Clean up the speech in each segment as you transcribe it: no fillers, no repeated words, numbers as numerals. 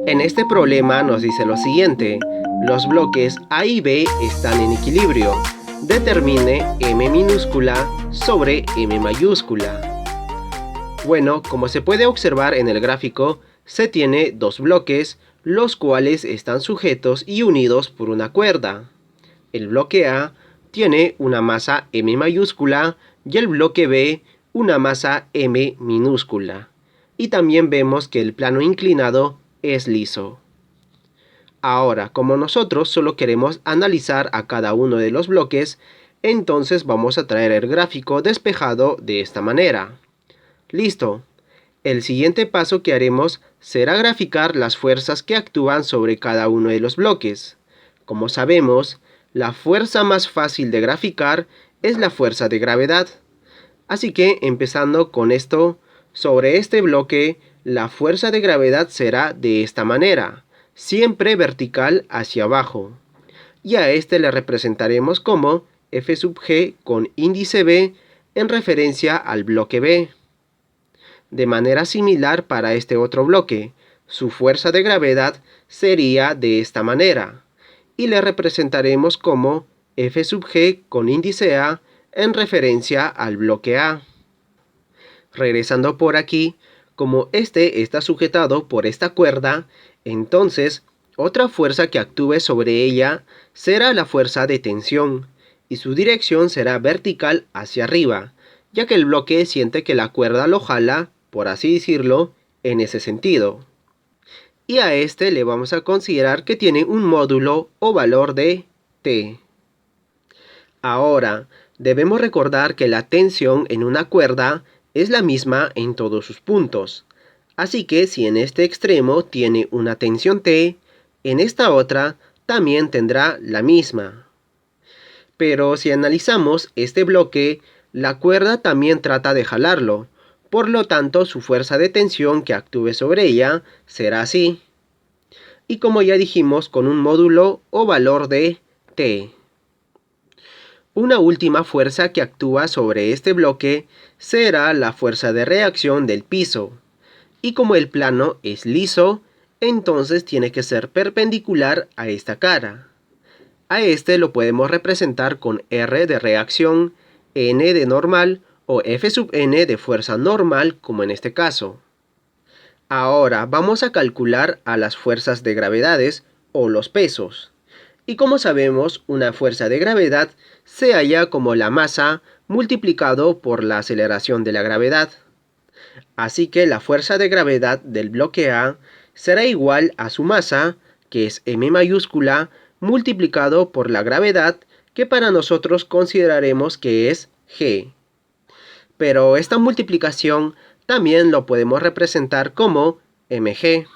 En este problema nos dice lo siguiente: los bloques A y B están en equilibrio. Determine M minúscula sobre M mayúscula. Bueno, como se puede observar en el gráfico, se tiene dos bloques, los cuales están sujetos y unidos por una cuerda. El bloque A tiene una masa M mayúscula y el bloque B una masa M minúscula. Y también vemos que el plano inclinado es liso. Ahora, como nosotros solo queremos analizar a cada uno de los bloques, entonces vamos a traer el gráfico despejado de esta manera. Listo. El siguiente paso que haremos será graficar las fuerzas que actúan sobre cada uno de los bloques. Como sabemos, la fuerza más fácil de graficar es la fuerza de gravedad. Así que, empezando con esto, sobre este bloque, la fuerza de gravedad será de esta manera, siempre vertical hacia abajo. Y a este le representaremos como F sub G con índice B en referencia al bloque B. De manera similar para este otro bloque, su fuerza de gravedad sería de esta manera, y le representaremos como F sub G con índice A en referencia al bloque A. Regresando por aquí, como este está sujetado por esta cuerda, entonces otra fuerza que actúe sobre ella será la fuerza de tensión, y su dirección será vertical hacia arriba, ya que el bloque siente que la cuerda lo jala, por así decirlo, en ese sentido. Y a este le vamos a considerar que tiene un módulo o valor de T. Ahora, debemos recordar que la tensión en una cuerda es la misma en todos sus puntos. Así que si en este extremo tiene una tensión T, en esta otra también tendrá la misma. Pero si analizamos este bloque, la cuerda también trata de jalarlo. Por lo tanto, su fuerza de tensión que actúe sobre ella será así. Y como ya dijimos, con un módulo o valor de T. Una última fuerza que actúa sobre este bloque será la fuerza de reacción del piso. Y como el plano es liso, entonces tiene que ser perpendicular a esta cara. A este lo podemos representar con R de reacción, N de normal o F sub N de fuerza normal, como en este caso. Ahora vamos a calcular a las fuerzas de gravedades o los pesos. Y como sabemos, una fuerza de gravedad se halla como la masa multiplicado por la aceleración de la gravedad. Así que la fuerza de gravedad del bloque A será igual a su masa, que es M mayúscula, multiplicado por la gravedad, que para nosotros consideraremos que es G. Pero esta multiplicación también lo podemos representar como mg.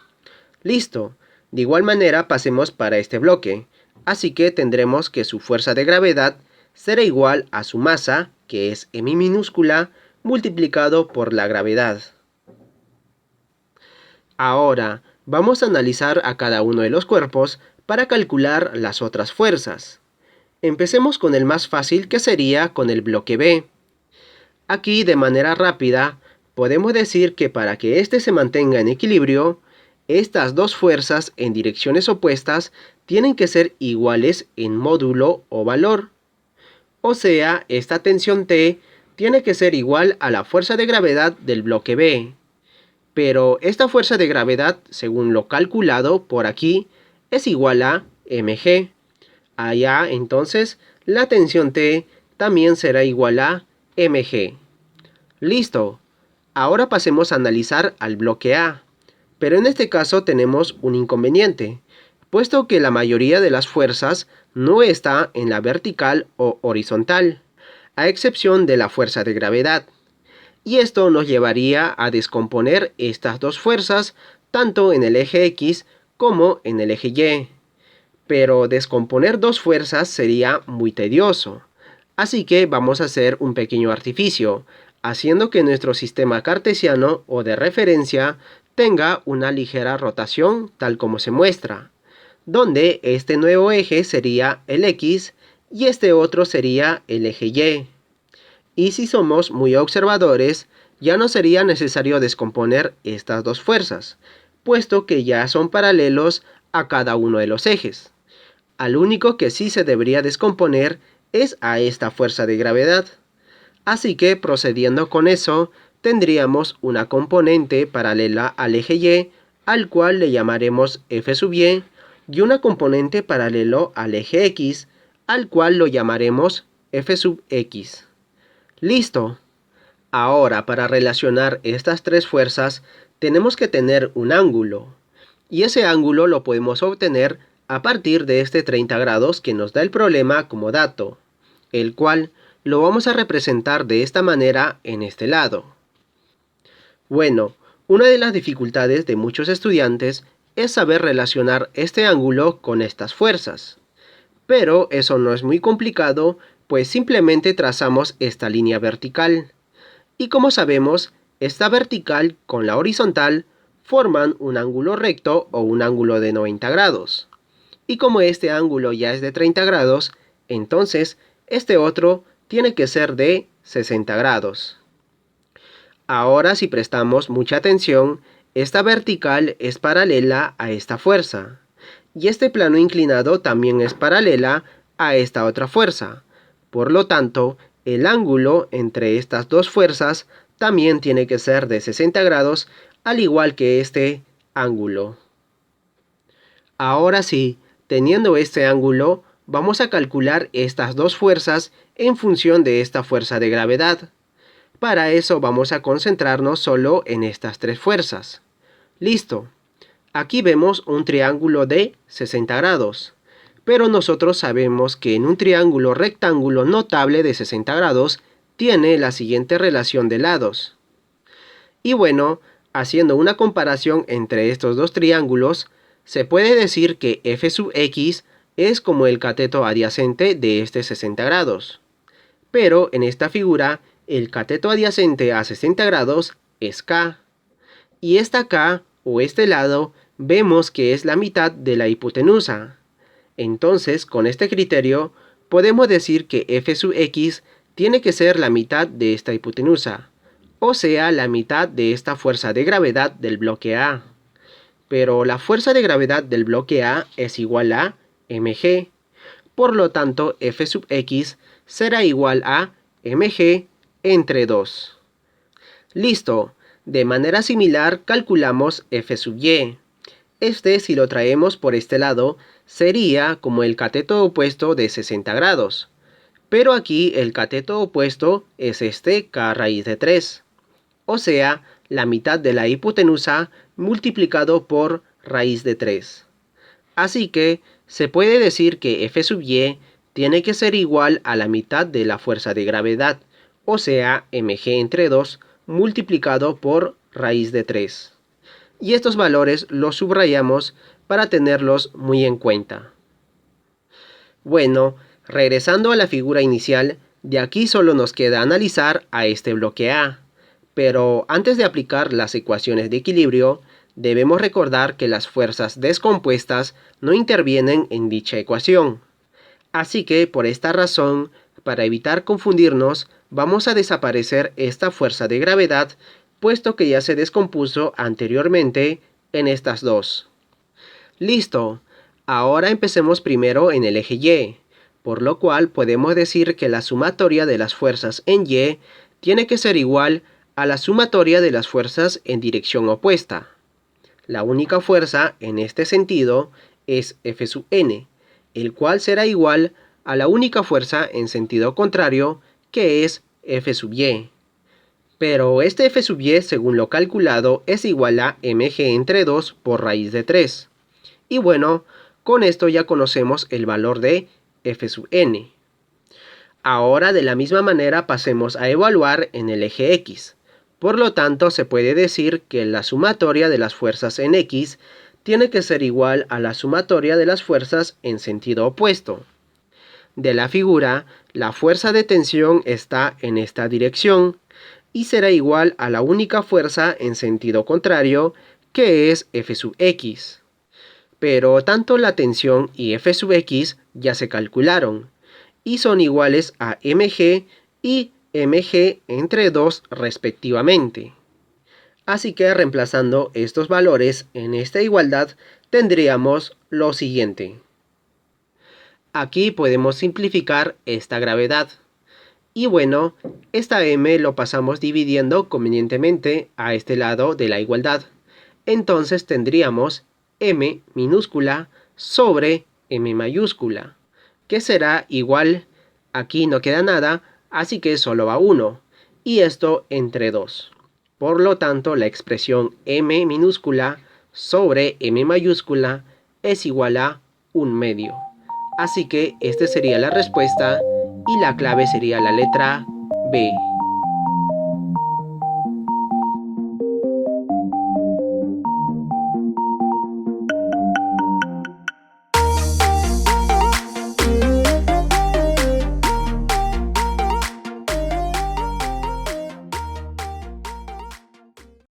Listo. De igual manera pasemos para este bloque. Así que tendremos que su fuerza de gravedad será igual a su masa, que es m minúscula, multiplicado por la gravedad. Ahora vamos a analizar a cada uno de los cuerpos para calcular las otras fuerzas. Empecemos con el más fácil, que sería con el bloque B. Aquí, de manera rápida, podemos decir que para que éste se mantenga en equilibrio, estas dos fuerzas en direcciones opuestas tienen que ser iguales en módulo o valor. O sea, esta tensión T tiene que ser igual a la fuerza de gravedad del bloque B. Pero esta fuerza de gravedad, según lo calculado por aquí, es igual a mg. Allá, entonces, la tensión T también será igual a mg. Listo. Ahora pasemos a analizar al bloque A. Pero en este caso tenemos un inconveniente, puesto que la mayoría de las fuerzas no está en la vertical o horizontal, a excepción de la fuerza de gravedad. Y esto nos llevaría a descomponer estas dos fuerzas tanto en el eje X como en el eje Y. Pero descomponer dos fuerzas sería muy tedioso. Así que vamos a hacer un pequeño artificio, haciendo que nuestro sistema cartesiano o de referencia tenga una ligera rotación tal como se muestra, donde este nuevo eje sería el X y este otro sería el eje Y. Y si somos muy observadores, ya no sería necesario descomponer estas dos fuerzas, puesto que ya son paralelos a cada uno de los ejes. Al único que sí se debería descomponer es a esta fuerza de gravedad. Así que procediendo con eso, tendríamos una componente paralela al eje Y, al cual le llamaremos F sub Y, y una componente paralelo al eje X, al cual lo llamaremos F sub X. ¡Listo! Ahora, para relacionar estas tres fuerzas, tenemos que tener un ángulo. Y ese ángulo lo podemos obtener a partir de este 30 grados que nos da el problema como dato, el cual lo vamos a representar de esta manera en este lado. Bueno, una de las dificultades de muchos estudiantes es saber relacionar este ángulo con estas fuerzas. Pero eso no es muy complicado, pues simplemente trazamos esta línea vertical. Y como sabemos, esta vertical con la horizontal forman un ángulo recto o un ángulo de 90 grados. Y como este ángulo ya es de 30 grados, entonces este otro tiene que ser de 60 grados. Ahora, si prestamos mucha atención, esta vertical es paralela a esta fuerza. Y este plano inclinado también es paralela a esta otra fuerza. Por lo tanto, el ángulo entre estas dos fuerzas también tiene que ser de 60 grados, al igual que este ángulo. Ahora sí, teniendo este ángulo, vamos a calcular estas dos fuerzas en función de esta fuerza de gravedad. Para eso vamos a concentrarnos solo en estas tres fuerzas. ¡Listo! Aquí vemos un triángulo de 60 grados. Pero nosotros sabemos que en un triángulo rectángulo notable de 60 grados tiene la siguiente relación de lados. Y bueno, haciendo una comparación entre estos dos triángulos, se puede decir que F sub X es como el cateto adyacente de este 60 grados. Pero en esta figura, el cateto adyacente a 60 grados es K. Y esta K, o este lado, vemos que es la mitad de la hipotenusa. Entonces, con este criterio, podemos decir que F sub X tiene que ser la mitad de esta hipotenusa, o sea, la mitad de esta fuerza de gravedad del bloque A. Pero la fuerza de gravedad del bloque A es igual a mg. Por lo tanto, F sub X será igual a mg entre 2. Listo. De manera similar calculamos F sub Y. Este, si lo traemos por este lado, sería como el cateto opuesto de 60 grados. Pero aquí el cateto opuesto es este K raíz de 3. O sea, la mitad de la hipotenusa multiplicado por raíz de 3. Así que se puede decir que F sub Y tiene que ser igual a la mitad de la fuerza de gravedad, o sea, mg entre 2 multiplicado por raíz de 3. Y estos valores los subrayamos para tenerlos muy en cuenta. Bueno, regresando a la figura inicial, de aquí solo nos queda analizar a este bloque A. Pero antes de aplicar las ecuaciones de equilibrio, debemos recordar que las fuerzas descompuestas no intervienen en dicha ecuación. Así que, por esta razón, para evitar confundirnos, vamos a desaparecer esta fuerza de gravedad, puesto que ya se descompuso anteriormente en estas dos. ¡Listo! Ahora empecemos primero en el eje Y, por lo cual podemos decir que la sumatoria de las fuerzas en Y tiene que ser igual a la sumatoria de las fuerzas en dirección opuesta. La única fuerza en este sentido es F sub n, el cual será igual a la única fuerza en sentido contrario, que es F sub Y. Pero este F sub Y, según lo calculado, es igual a mg entre 2 por raíz de 3. Y bueno, con esto ya conocemos el valor de F sub n. Ahora, de la misma manera, pasemos a evaluar en el eje X. Por lo tanto, se puede decir que la sumatoria de las fuerzas en X tiene que ser igual a la sumatoria de las fuerzas en sentido opuesto. De la figura, la fuerza de tensión está en esta dirección y será igual a la única fuerza en sentido contrario, que es F sub X. Pero tanto la tensión y F sub X ya se calcularon, y son iguales a mg y mg entre 2 respectivamente. Así que reemplazando estos valores en esta igualdad, tendríamos lo siguiente. Aquí podemos simplificar esta gravedad. Y bueno, esta m lo pasamos dividiendo convenientemente a este lado de la igualdad. Entonces tendríamos m minúscula sobre m mayúscula, que será igual, aquí no queda nada, así que solo va 1, y esto entre 2. Por lo tanto, la expresión m minúscula sobre m mayúscula es igual a 1/2. Así que esta sería la respuesta y la clave sería la letra B.